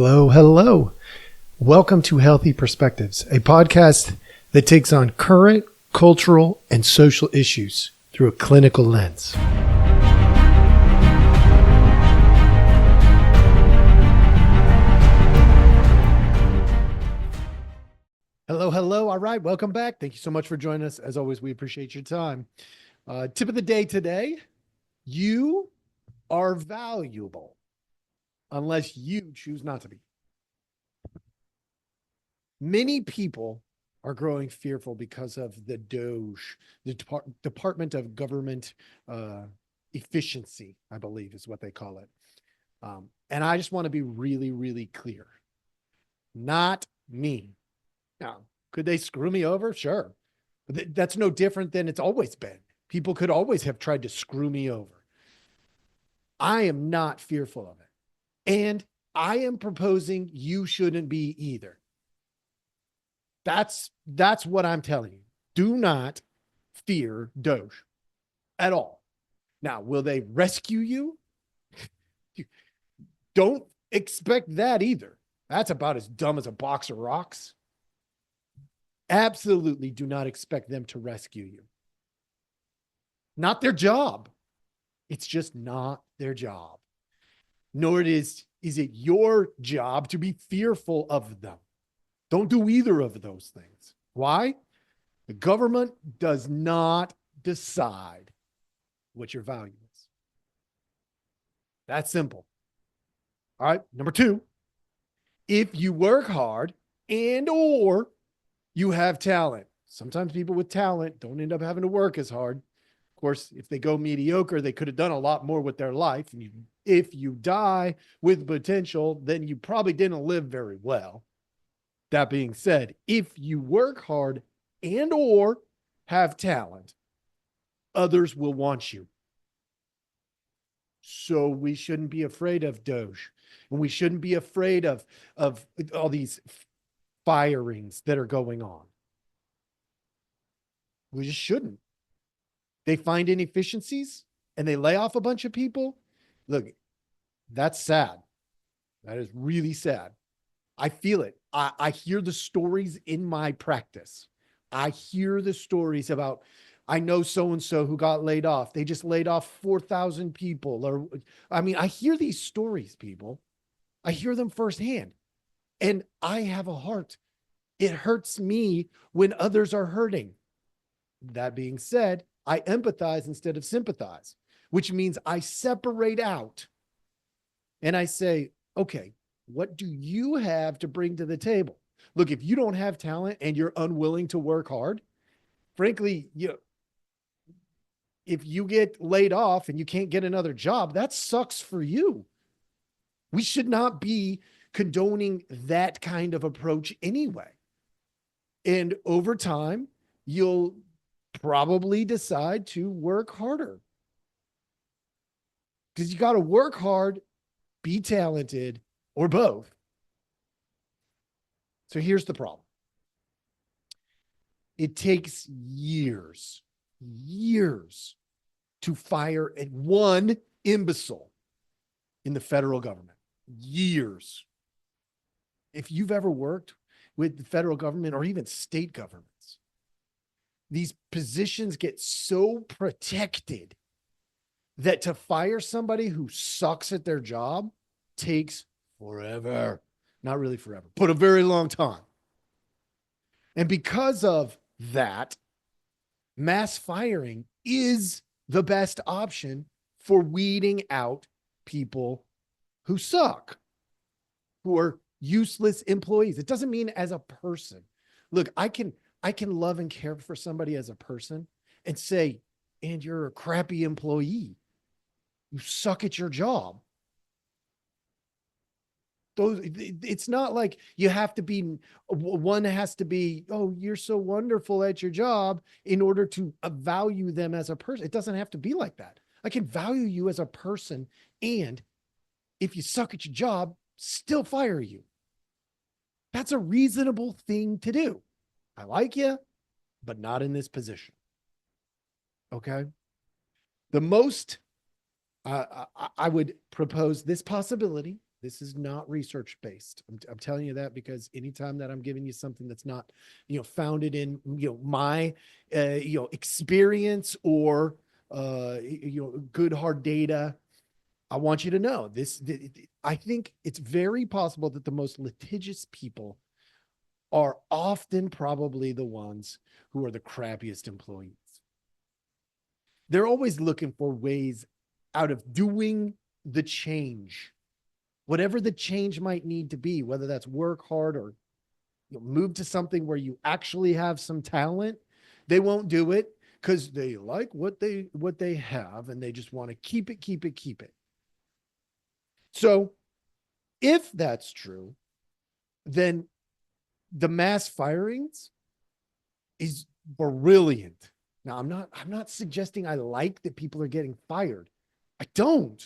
Hello, hello. Welcome to Healthy Perspectives, a podcast that takes on current cultural and social issues through a clinical lens. Hello, hello. All right, welcome back. Thank you so much for joining us. As always, we appreciate your time. Tip of the day today, you are valuable unless you choose not to be. Many people are growing fearful because of the DOGE, the Department of Government Efficiency, I believe is what they call it. And I just want to be really, really clear. Not me. Now, could they screw me over? Sure. But that's no different than it's always been. People could always have tried to screw me over. I am not fearful of it. And I am proposing you shouldn't be either. That's what I'm telling you. Do not fear DOGE at all. Now, will they rescue you? Don't expect that either. That's about as dumb as a box of rocks. Absolutely do not expect them to rescue you. Not their job. It's just not their job. Nor is it your job to be fearful of them. Don't do either of those things. Why? The government does not decide what your value is. That's simple. All right. Number two, if you work hard and or you have talent. Sometimes people with talent don't end up having to work as hard. Of course, if they go mediocre, they could have done a lot more with their life. And if you die with potential, then you probably didn't live very well. That being said, if you work hard and or have talent, others will want you. So we shouldn't be afraid of DOGE. And we shouldn't be afraid of all these firings that are going on. We just shouldn't. They find inefficiencies and they lay off a bunch of people. Look, that's sad. That is really sad. I feel it. I hear the stories in my practice. I hear the stories about, I know so-and-so who got laid off. They just laid off 4,000 people. I hear these stories, people. I hear them firsthand. And I have a heart. It hurts me when others are hurting. That being said, I empathize instead of sympathize, which means I separate out and I say, okay, what do you have to bring to the table? Look, if you don't have talent and you're unwilling to work hard, frankly, if you get laid off and you can't get another job, that sucks for you. We should not be condoning that kind of approach anyway. And over time, you'll probably decide to work harder. Because you got to work hard, be talented, or both. So here's the problem. It takes years to fire one imbecile in the federal government. Years. If you've ever worked with the federal government or even state governments, these positions get so protected that to fire somebody who sucks at their job takes forever. Not really forever, but a very long time. And because of that, mass firing is the best option for weeding out people who suck, who are useless employees. It doesn't mean as a person. Look, I can love and care for somebody as a person and say, and you're a crappy employee. You suck at your job. It's not like you have to be, one has to be, oh, you're so wonderful at your job in order to value them as a person. It doesn't have to be like that. I can value you as a person. And if you suck at your job, still fire you. That's a reasonable thing to do. I like you, but not in this position. Okay. The most, I would propose this possibility. This is not research based. I'm telling you that because anytime that I'm giving you something that's not, founded in, my, experience or, good hard data, I want you to know this. I think it's very possible that the most litigious people are often probably the ones who are the crappiest employees. They're always looking for ways out of doing the change, whatever the change might need to be, whether that's work hard or move to something where you actually have some talent. They won't do it because they like what they have and they just want to keep it. So if that's true, then the mass firings is brilliant. Now, I'm not suggesting I like that people are getting fired. I don't.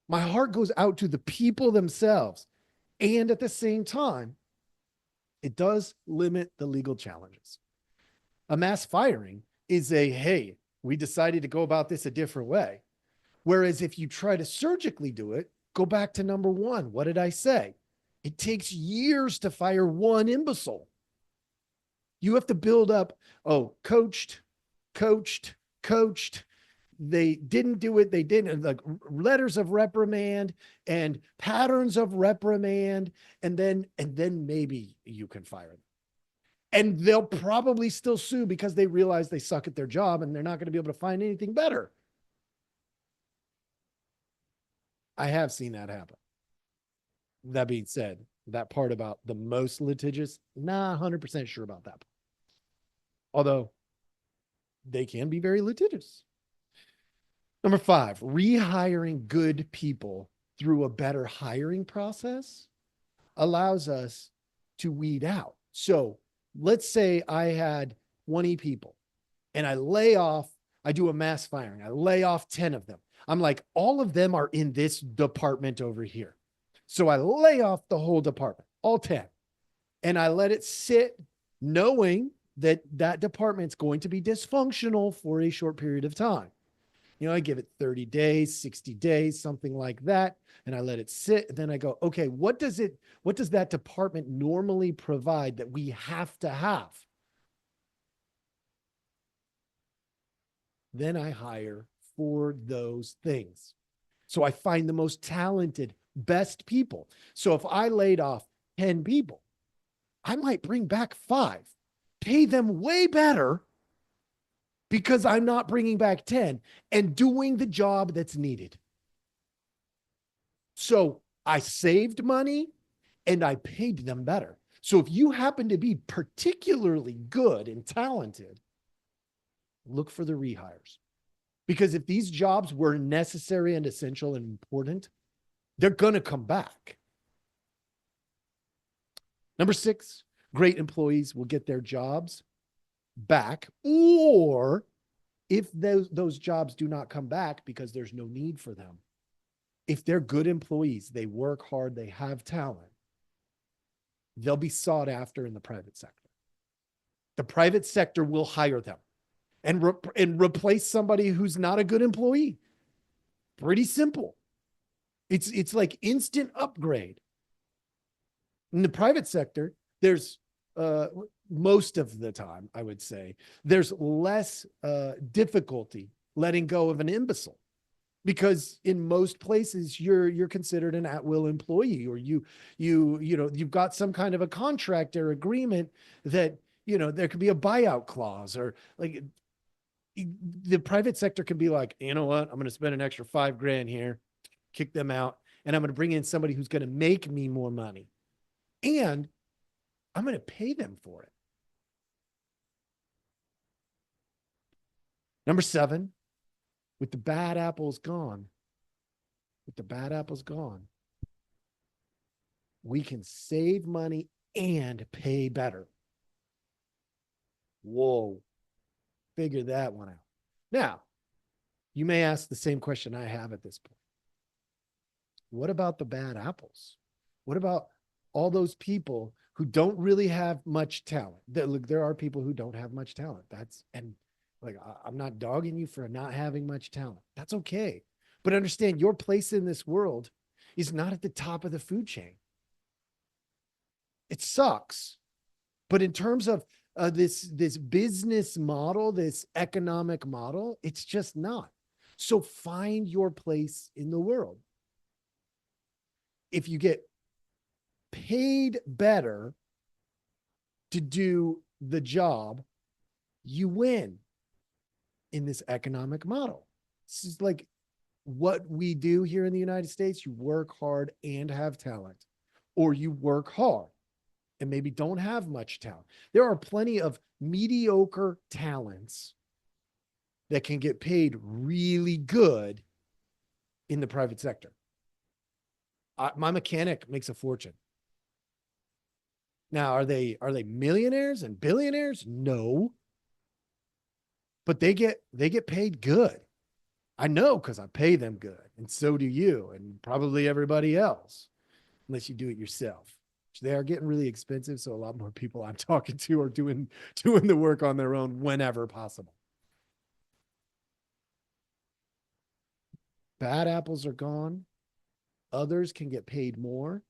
My heart goes out to the people themselves. And at the same time, it does limit the legal challenges. A mass firing is hey, we decided to go about this a different way. Whereas if you try to surgically do it, go back to number one. What did I say? It takes years to fire one imbecile. You have to build up, coached. They didn't do it. They didn't, like letters of reprimand and patterns of reprimand. And then maybe you can fire them. And they'll probably still sue because they realize they suck at their job and they're not going to be able to find anything better. I have seen that happen. That being said, that part about the most litigious, not 100% sure about that. Although they can be very litigious. Number 5, rehiring good people through a better hiring process allows us to weed out. So let's say I had 20 people and I do a mass firing. I lay off 10 of them. I'm like, all of them are in this department over here. So I lay off the whole department, all 10, and I let it sit knowing that department's going to be dysfunctional for a short period of time. I give it 30 days, 60 days, something like that. And I let it sit. And then I go, okay, what does that department normally provide that we have to have? Then I hire for those things. So I find the most talented, best people. So if I laid off 10 people, I might bring back 5, pay them way better because I'm not bringing back 10 and doing the job that's needed. So I saved money and I paid them better. So if you happen to be particularly good and talented, look for the rehires. Because if these jobs were necessary and essential and important, they're going to come back. Number 6, great employees will get their jobs back, or if those jobs do not come back because there's no need for them, if they're good employees, they work hard, they have talent, they'll be sought after in the private sector. The private sector will hire them and replace somebody who's not a good employee. Pretty simple. It's like instant upgrade. In the private sector, there's most of the time, I would say, there's less difficulty letting go of an imbecile, because in most places you're considered an at-will employee, or you've got some kind of a contract or agreement that there could be a buyout clause, or like the private sector can be like, you know what, I'm going to spend an extra $5,000 here, kick them out, and I'm going to bring in somebody who's going to make me more money, and I'm going to pay them for it. Number 7, with the bad apples gone, we can save money and pay better. Whoa, figure that one out. Now, you may ask the same question I have at this point. What about the bad apples? What about all those people who don't really have much talent? There are people who don't have much talent. I'm not dogging you for not having much talent. That's okay. But understand, your place in this world is not at the top of the food chain. It sucks. But in terms of this business model, this economic model, it's just not. So find your place in the world. If you get paid better to do the job, you win in this economic model. This is like what we do here in the United States. You work hard and have talent, or you work hard and maybe don't have much talent. There are plenty of mediocre talents that can get paid really good in the private sector. My mechanic makes a fortune. Now, are they millionaires and billionaires? No. But they get paid good. I know, because I pay them good, and so do you, and probably everybody else, unless you do it yourself. They are getting really expensive, so a lot more people I'm talking to are doing the work on their own whenever possible. Bad apples are gone. Others can get paid more,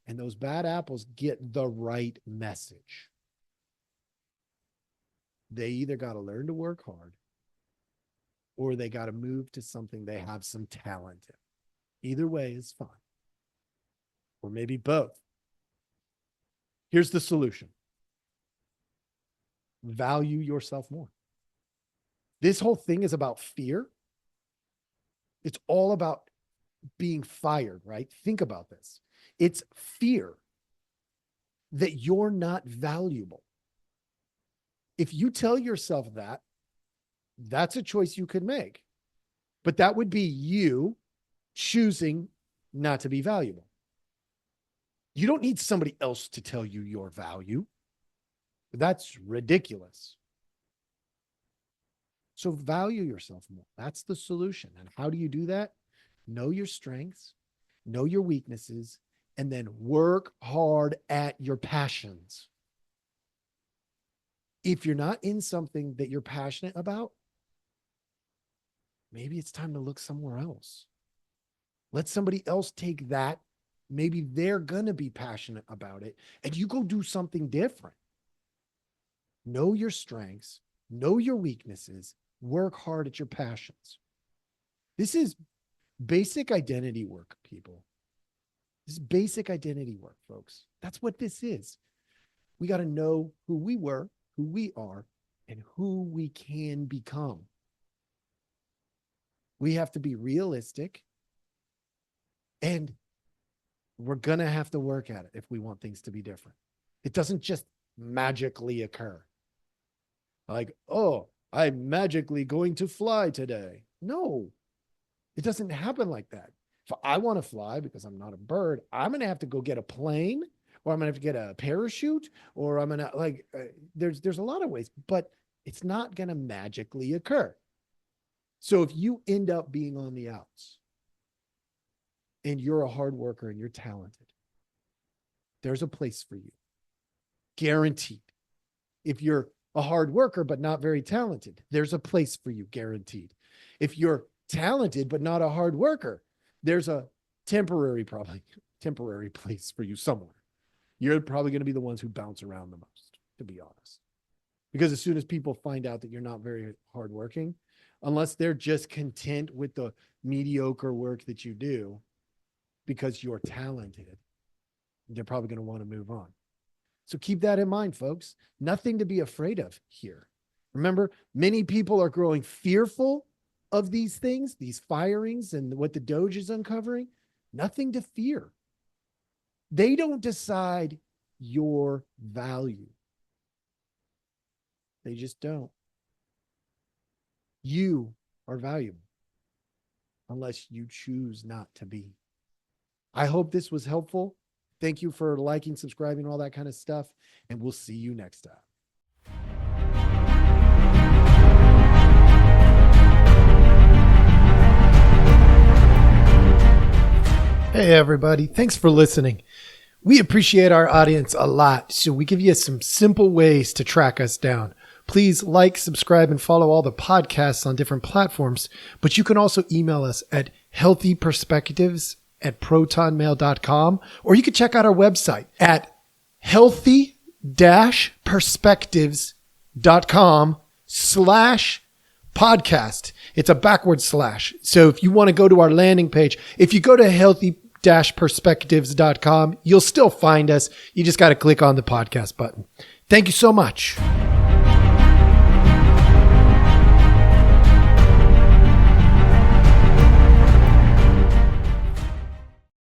and those bad apples get the right message. They either got to learn to work hard, or they got to move to something they have some talent in. Either way is fine. Or maybe both. Here's the solution. Value yourself more. This whole thing is about fear. It's all about being fired, right? Think about this. It's fear that you're not valuable. If you tell yourself that, that's a choice you could make. But that would be you choosing not to be valuable. You don't need somebody else to tell you your value. That's ridiculous. So value yourself more. That's the solution. And how do you do that? Know your strengths, know your weaknesses, and then work hard at your passions. If you're not in something that you're passionate about, maybe it's time to look somewhere else. Let somebody else take that. Maybe they're going to be passionate about it, and you go do something different. Know your strengths, know your weaknesses, work hard at your passions. This is basic identity work, people. This is basic identity work, folks. That's what this is. We got to know who we were, who we are, and who we can become. We have to be realistic, and we're going to have to work at it if we want things to be different. It doesn't just magically occur. Like, oh, I'm magically going to fly today. No, it doesn't happen like that. If I want to fly because I'm not a bird, I'm going to have to go get a plane, or I'm going to have to get a parachute, or I'm going to there's a lot of ways, but it's not going to magically occur. So if you end up being on the outs and you're a hard worker and you're talented, there's a place for you. Guaranteed. If you're a hard worker but not very talented, there's a place for you, guaranteed. If you're talented but not a hard worker, there's a temporary place for you somewhere. You're probably going to be the ones who bounce around the most, to be honest. Because as soon as people find out that you're not very hardworking, unless they're just content with the mediocre work that you do because you're talented, they're probably going to want to move on. So keep that in mind, folks. Nothing to be afraid of here. Remember, many people are growing fearful of these things, these firings and what the DOGE is uncovering. Nothing to fear. They don't decide your value. They just don't. You are valuable unless you choose not to be. I hope this was helpful. Thank you for liking, subscribing, all that kind of stuff, and we'll see you next time. Hey, everybody. Thanks for listening. We appreciate our audience a lot, so we give you some simple ways to track us down. Please like, subscribe, and follow all the podcasts on different platforms, but you can also email us at healthyperspectives at protonmail.com, or you can check out our website at healthy-perspectives.com/podcast. It's a backward slash. So if you want to go to our landing page, if you go to healthy-perspectives.com, you'll still find us. You just got to click on the podcast button. Thank you so much.